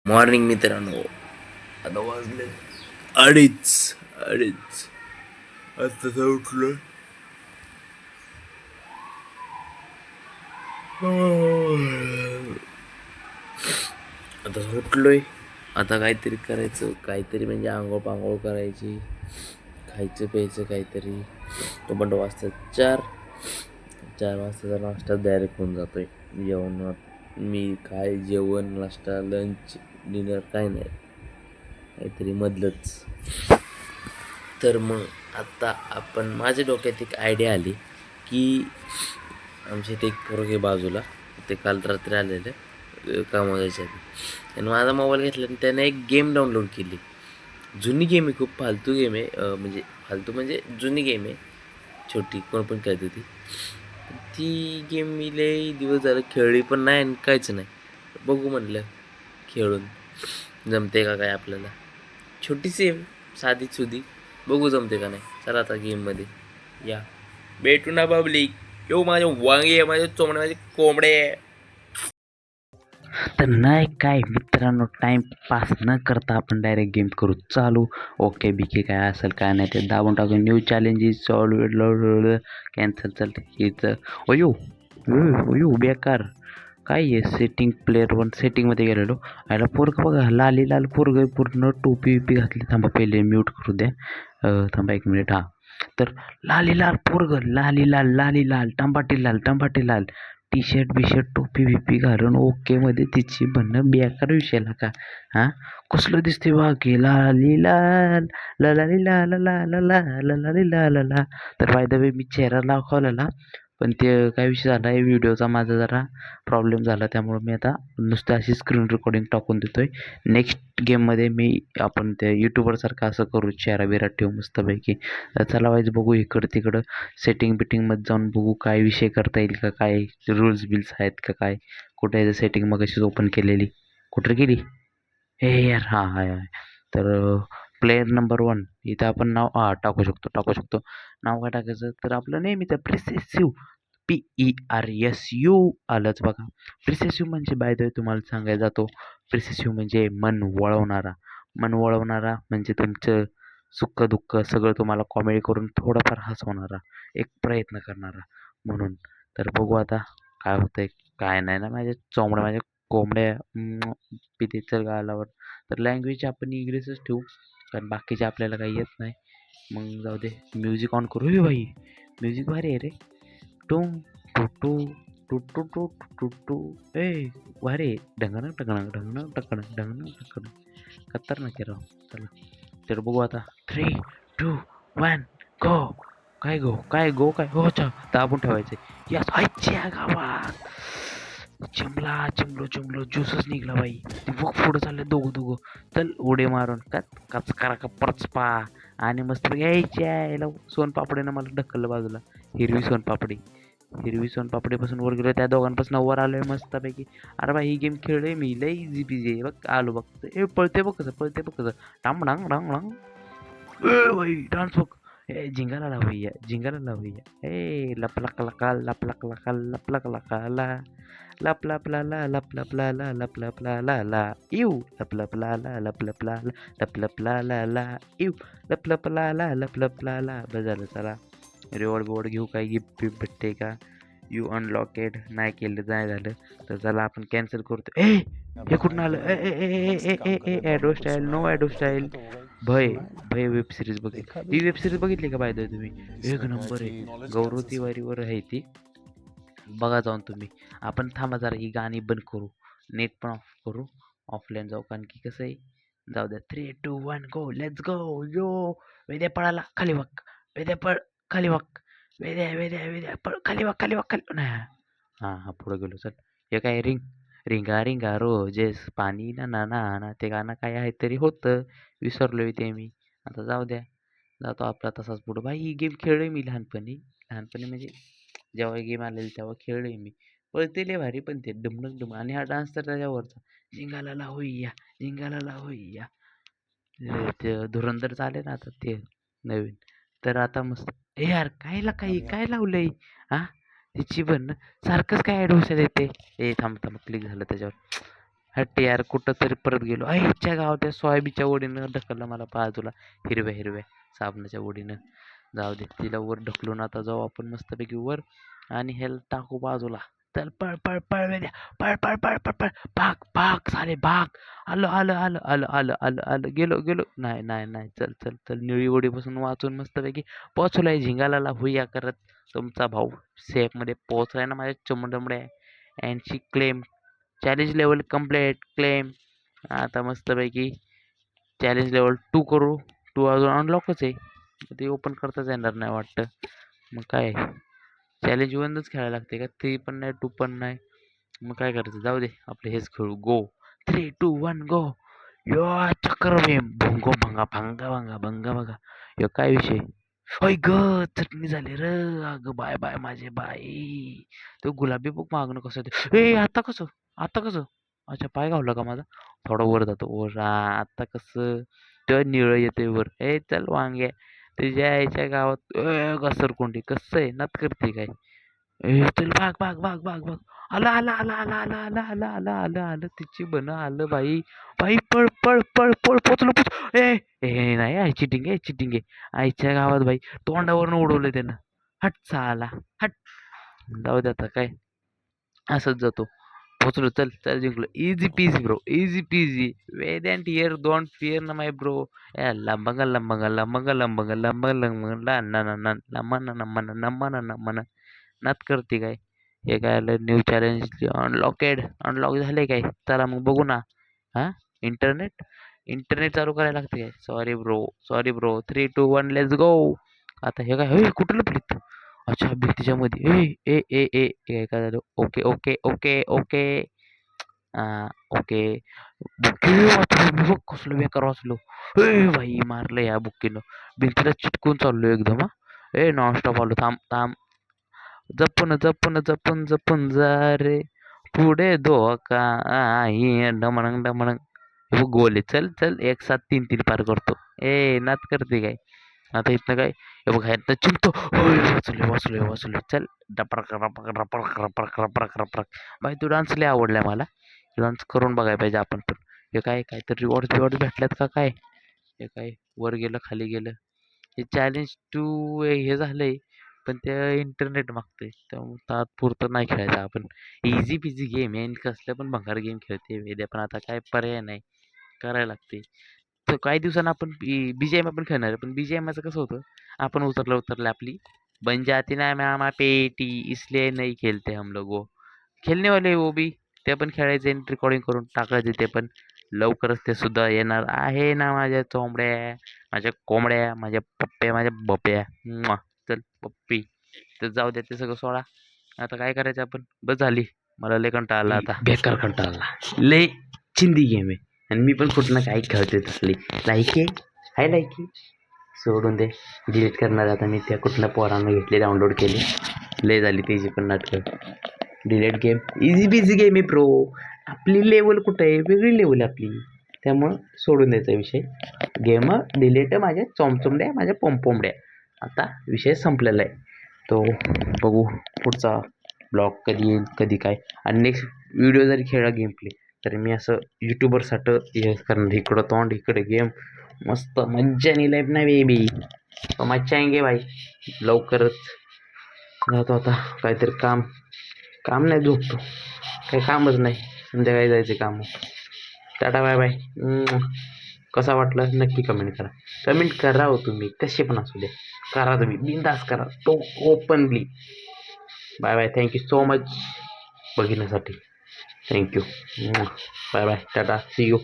Morning मित्रांनो. आता वाजले अडीच अडीच आता उठलो. आता उठलोय. आता काहीतरी करायचं, काहीतरी म्हणजे आंघोळ पांघोळ करायची, खायचं प्यायचं काहीतरी. तो बंड वाजता 4 वाजताचा नाश्ता डायरेक्ट होऊन जातोय. जेवण मी काय जेवण नाश्ता लंच डिनर काय नाही, काहीतरी मधलंच. तर मग आता आपण माझ्या डोक्यात एक आयडिया आली की आमच्या इथे एक पोरगे बाजूला, ते काल रात्री आलेले कामाच्या आधी, आणि माझा मोबाईल घेतला आणि त्याने एक गेम डाउनलोड केली. जुनी गेम आहे, खूप फालतू गेम आहे. म्हणजे फालतू म्हणजे जुनी गेम आहे, छोटी, कोण पण खेळते ती. ती गेम मी लई दिवस झालं खेळली पण नाही आणि काहीच नाही. बघू म्हणलं खेळून जमते का काय आपल्याला. छोटीशी आहे, साधी सुधी. बघू जमते का नाही. चला आता गेममध्ये या. भेटू ना पब्लिक. यो माझे वांगे, माझे चोमडे, माझे कोंबडे. तर नाही काय मित्रांनो, टाईमपास न करता आपण डायरेक्ट गेम करू चालू. ओके बीके काय असेल काय नाही ते दाबून टाकून. न्यू चॅलेंजेस सॉल्व कॅन्सल चालतं हेचं. अयो अयो बेकार. काय आहे सेटिंग, प्लेअर वन सेटिंगमध्ये गेलेलो. याला पोरग बघा, लाली लाल पोरग, पूर्ण टोपी विपी घातली. थांबा पहिले म्यूट करू द्या. थांबा 1 मिनिट. हां, तर लाली लाल पोरग, लाली लाल टंबाटी लाल टी शर्ट बिशर्ट टोपी बिपी घालून ओकेमध्ये तिची म्हणणं बेकार विषयाला का. हां, कसलं दिसते बा की लाली लाल लाली ला ला ला ला ला लाली ला ला ला. तर बाय द वे मी चेहरा दाखवलेला, पण ते काय विषय झाला आहे, व्हिडिओचा माझा जरा प्रॉब्लेम झाला, त्यामुळं मी आता नुसतं अशी स्क्रीन रेकॉर्डिंग टाकून देतो आहे. नेक्स्ट गेममध्ये मी आपण त्या यूट्यूबरसारखं असं करू, चेहरा बिरा ठेवू मस्तपैकी. तर चला वाईज बघू इकडं तिकडं सेटिंग बिटिंगमध्ये जाऊन बघू काय विषय करता येईल का, काय रूल्स बिल्स आहेत का काय. कुठे आहे सेटिंग मग अशीच ओपन केलेली, कुठं गेली हे यार. हां हाय हाय. तर प्लेयर नंबर 1 इथं आपण नाव टाकू शकतो. नाव काय टाकायचं, तर आपलं नेहमीचं प्रिसेसिव्ह, PERSU आलंच बघा. प्रिसेसिव्ह म्हणजे बाय द वे तुम्हाला सांगायला जातो, प्रिसेसिव्ह म्हणजे मन वळवणारा म्हणजे तुमचं सुख-दुःख सगळं तुम्हाला कॉमेडी करून थोडंफार हसवणारा एक प्रयत्न करणारा म्हणून. तर बघू आता काय होतंय काय नाही ना. माझ्या कोंबड्या पिते चल गालावर. तर लँग्वेज आपण इंग्लिशच ठेवू, कारण बाकीचे आपल्याला काही येत नाही. मग जाऊ दे, म्युझिक ऑन करू. हे भाई म्युझिक भारी आहे रे. टुंग टू टू टू टू टू टू टू. ए भारी आहे. ढंगणं टकणं ढंगणं टकणं ढंगणं टकणं. खतरनाक आहे राव. चला तर बघू आता. 3, 2, 1 गो. काय हो अच्छा दाबून ठेवायचे. यस आजच्या गावात चिमलो ज्यूसच निघला बाई. ते बघ पुढं चालले दोघं. चल उडी मारून कच करा का परचपा. आणि मस्त यायच्या यायला सोनपापडीनं मला ढकललं बाजूला. हिरवी सोनपापडीपासून वर गेलो, त्या दोघांपासून वर आलोय मस्तपैकी. अरे भाई ही गेम खेळलोय मी, लय इझी पिझी आहे बघ. आलो बघ, ए पळते बघ कसं डांग डांग डांग डांग. ए भाई डान्स बघ. ए झिंगाला लाव भैया. ए लप लक लका लप लक लका लप लक लका ला लप लप ला ला लप लप ला ला लप लप ला ला ला इव लप लप ला ला लप लप ला ला लप लप ला ला ला इव लप लप ला ला लप लप ला ला. बस झालं. चला रिवॉर्ड बिवॉर्ड घेऊ, काय गिफ्ट बिफ्ट भेटते का. यू अनलॉकेड नाही केलं, नाही झालं तर चला आपण कॅन्सल करतो. ए हे कुठून आलं. ए ए ए ए ए ए ॲडो स्टाईल, नो ॲडो स्टाईल. भय भय वेब सिरीज बघितली. ही वेब सिरीज बघितली का बाय द वे तुम्ही. एक नंबर आहे. गौरव तिवारीवर आहे ती, बघा जाऊन तुम्ही. आपण थांबा जरा, ही गाणी बंद करू, नेट पण ऑफ करू, ऑफलाईन जाऊ, कारण की कसं आहे. जाऊ द्या. 3, 2, 1 गो, लेट्स गो. यो वेद्या पळाला खाली बघ, वेद्या पळ खाली बघ, वेद्या पळ खाली बघ खाली नाही. हां हां पुढं गेलो. चल हे काय रिंगा रिंगा रोजेस पाणी ना ना ना ना, ते गाणं काय आहे तरी होतं, विसरलोय ते मी. आता जाऊ द्या, जातो आपला तसाच पुढं. भाई ही गेम खेळलोय मी लहानपणी म्हणजे जेव्हा गेम आलेली तेव्हा खेळलोय मी. पळते लय भारी, पण ते डुमणं डुम, आणि हा डान्स तर त्याच्यावरचा. झिंगालाला होईया झिंगालाला होईया. ते धुरंधर आले ना आता ते नवीन. तर आता मस्त. ए यार काय लावलंय. हा त्याची पण सारखंच काय ॲड येते. ए थांब क्लिक झालं त्याच्यावर. हट्ट यार कुठं तरी परत गेलो. आईच्या गावात त्या सोयाबीनच्या ओढीनं ढकललं मला बाजूला, हिरव्या हिरव्या साबणाच्या ओढीनं. जाऊ दे, तिला वर ढकलून आता जाऊ आपण मस्तपैकी वर आणि ह्याला टाकू बाजूला. चल पळ पळ पळ वेड्या, पळ पळ पळ पळ पळ, भाग भाग साले भाग. आलं आलं आलं आलं आलं आलं आलं, गेलो गेलो. नाही नाही नाही, चल चल चल, निळी ओढीपासून वाचून मस्तपैकी पोचलोय झिंगालाला हुया करत. तुमचा भाऊ सेफमध्ये पोहोचलाय ना माझ्या चमडमड्या. And she claim challenge level complete claim. आता मस्तपैकी चॅलेंज लेवल 2 करू. 2 अजून अनलॉकच आहे. ते ओपन करताच येणार नाही वाटतं. मग काय चॅलेंज 1च खेळायला लागते का? 3 पण नाही 2 पण नाही. मग काय करायचं, जाऊ दे आपलं हेच खेळू. गो 3 2 1 गो. यो चक्रवेम भोंगो भंगा भंगा भंगा भंगा भंगा. यो काय विषय? होय ग, चटणी झाली र. अगं बाय बाय माझे बाई. तो गुलाबी बुक मागणं कसं ते, ए आता कसं, आता कसं? अच्छा पाय गावला का माझा? थोडा वर जातो वर. आता कसं? तो निळं येते वर. ए चल वांग्या, तुझ्या आईच्या गावात घसरकोंडी कसं आहे, नात करते काय? ए चल भाग भाग भाग भाग भाग. आलं आलं आलं आलं आलं आलं आलं आलं आलं आलं, तिची बन आलं बाई. बाई पळ पळ पळ पळ, पोचलो पोच. ए ए नाही, आई चिटिंग आहे चिटिंग आहे. आईच्या गावात बाई तोंडावरनं उडवलं त्यानं. हट साला हट. जाऊ दे आता काय, असंच जातो. पोचलो, चल चल जिंकलो. Easy peasy bro, easy peasy. Ved and here don't fear ना माय ब्रो. लंबंगा लंबंगा लंबंगा लंबंगा लंबंगा लंबंगा लंबंगा नात करते काय? हे काय आलं न्यू चॅलेंज अनलॉकेड. अनलॉक झाले काय? चला मग बघू ना. हा, इंटरनेट इंटरनेट चालू करायला लागते काय? Sorry bro 3 2 1 let's go. आता हे काय, हे कुठं लपलीत? अच्छा भीतीच्या मध्ये. ए ए ए ए ए, काय झालं? Okay okay okay okay. Okay. बुक्की वाचलो मी बघ, कसलं बेकार वाचलो. ए भाई मारलं या बुक्कीनं. भिंतीला चिटकून चाललो एकदम. हा ए नॉनस्टॉप आलो. थांब थांब. जपून जपून जपून जपून जा रे, पुढे धोका आहे डमणंग डमणंग. हे बघ गोल आहे. चल चल, 1 7 3 3 पार करतो. ए नात करते काय? आता इथनं काय, हे बघ ह्यातनं चिंतो. होय वाचलोय वाचलोय वाचलोय. चल डपरक रपरक रपरक रपरक रपरक रपरक. बाई तू डान्स लय आवडलाय मला. डान्स करून बघायला पाहिजे आपण पण. हे काय काहीतरी रिवॉर्ड बिवॉर्ड भेटल्यात का काय? हे काय वर गेलं खाली गेलं. हे चॅलेंज 2 हे झालंय, पण ते इंटरनेट मागतंय. त्यामुळे तात्पुरतं नाही खेळायचं आपण. इझी पिझी गेम आहे आणि कसलं पण भंगार गेम खेळते वेद्या, पण आता काय पर्याय नाही, करायला लागते. तर काही दिवसांनी आपण BGMI पण खेळणार आहे. पण BGMIचं कसं होतं, आपण उतरलं आपली बन जाती ना मामा पेटी, इसलिए नहीं खेलते हम लोग वो. खेळणे वाले वो भी, ते पण खेळायचे आणि रेकॉर्डिंग करून टाकायचे ते पण. लवकरच ते सुद्धा येणार आहे ना माझ्या चोंबड्या, माझ्या कोंबड्या, माझ्या पप्प्या, माझ्या बप्प्या. मुआ. चल पप्पी. तर जाऊ द्या ते सगळं सोडा. आता काय करायचं आपण? बस झाली. मला लय कंटाळा आला आता. बेकार कंटाळा आला. लय चिंदी गेम आहे. आणि मी पण कुठं ना काही खेळते तसली. लायकी हाय लायकी. सोडून दे. डिलीट करणार आता मी. त्या कुठल्या पोरानं घेतले, डाउनलोड केले. लय झाली त्याची पण नाटकं. Delete game. Easy busy game आहे प्रो. आपली लेवल कुठं आहे? वेगळी लेवल आहे आपली. त्यामुळं सोडून द्यायचा विषय. गेम डिलीट माझ्या चोमचोमड्या, माझ्या पोंपोंबड्या. आता विषय संपलेला आहे. तो बघू पुढचा ब्लॉग कधी येईल, कधी काय. आणि नेक्स्ट व्हिडिओ जरी खेळला गेम प्ले, तर मी असं यूट्यूबरसाठी हे करणार. इकडं तोंड इकडे गेम. मस्त मज्जानी लाईफ ना बेबी. मज्जा येंगे भाई. लवकरच जातो आता. काहीतरी काम नाही, झोपतो. काही कामच नाही. संध्याकाळी जायचे काम. Tata bye bye. कसा वाटला नक्की कमेंट करा. कमेंट करा हो तुम्ही, कसे पण असू द्या. करा तुम्ही बिंदास करा, तो openly. Bye bye. Thank you so much बघण्यासाठी. Thank you. Bye bye. Tata. See you.